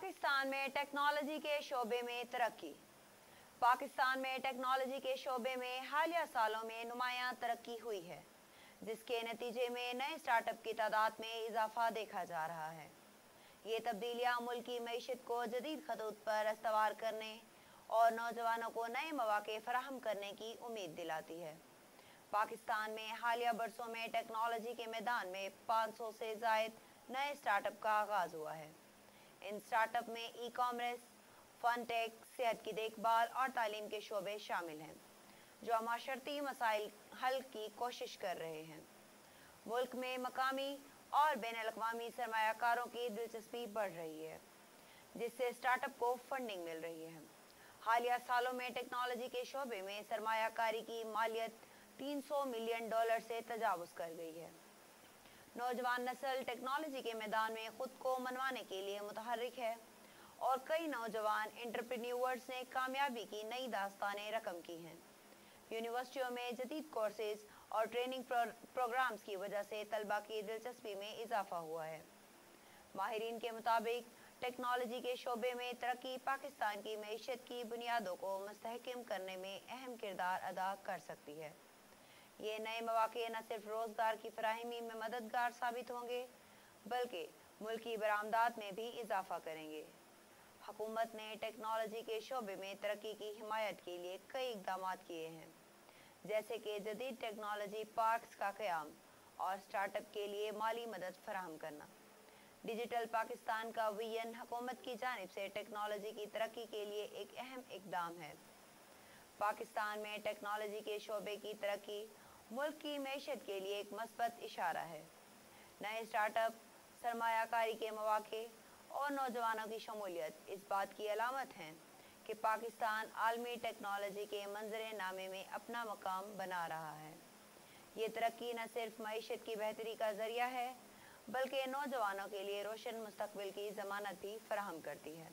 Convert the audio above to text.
पाकिस्तान में टेक्नोलॉजी के शोबे में तरक्की। पाकिस्तान में टेक्नोलॉजी के शोबे में हालिया सालों में नुमायां तरक्की हुई है, जिसके नतीजे में नए स्टार्टअप की तादाद में इजाफा देखा जा रहा है। ये तब्दीलियां मुल्क की मईशत को जदीद खतूत पर अस्तवार करने और नौजवानों को नए मौके फराहम करने की उम्मीद दिलाती है। पाकिस्तान में हालिया बरसों में टेक्नोलॉजी के मैदान में 500 से ज़ायद नए स्टार्टअप का आगाज़ हुआ है। इन स्टार्टअप में ई कॉमर्स, फनटेक, सेहत की देखभाल और तालीम के शोबे शामिल हैं, जो माशरती मसाइल हल की कोशिश कर रहे हैं। मुल्क में मकामी और बैनुल-अक़वामी सरमायाकारों की दिलचस्पी बढ़ रही है, जिससे स्टार्टअप को फंडिंग मिल रही है। हालिया सालों में टेक्नोलॉजी के शोबे में सरमायाकारी की मालियत $300 मिलियन से तजावुज़ कर गई है। नौजवान नस्ल टेक्नोलॉजी के मैदान में खुद को मनवाने के लिए मुतहर्रिक है और कई नौजवान एंटरप्रेन्योर्स ने कामयाबी की नई दास्तानें रकम की हैं। यूनिवर्सिटियों में जदीद कोर्सेज और ट्रेनिंग प्रोग्राम्स की वजह से तलबा की दिलचस्पी में इजाफा हुआ है। माहिरीन के मुताबिक टेक्नोलॉजी के शोबे में तरक्की पाकिस्तान की मईशत की बुनियादों को मुस्तहकम करने में अहम किरदार अदा कर सकती है। ये नए मौके न सिर्फ रोज़गार की फराहमी में मददगार साबित होंगे, बल्कि मुल्क की बरामदात में भी इजाफा करेंगे। हुकूमत ने टेक्नोलॉजी के शोबे में तरक्की की हिमायत के लिए कई इक़दाम किए हैं, जैसे कि जदीद टेक्नोलॉजी पार्क्स का क़याम और स्टार्टअप के लिए माली मदद फराहम करना। डिजिटल पाकिस्तान का विजन हुकूमत की जानिब से टेक्नोलॉजी की तरक्की के लिए एक अहम इक़दाम है। पाकिस्तान में टेक्नोलॉजी के शोबे की तरक्की मुल्क की मईशत के लिए एक मस्बत इशारा है। नए स्टार्टअप, सरमायाकारी के मौके और नौजवानों की शमूलियत इस बात की अलामत हैं कि पाकिस्तान आलमी टेक्नोलॉजी के मंजर नामे में अपना मकाम बना रहा है। ये तरक्की न सिर्फ मईशत की बेहतरी का ज़रिया है, बल्कि नौजवानों के लिए रोशन मुस्तकबिल की ज़मानत भी फराहम करती है।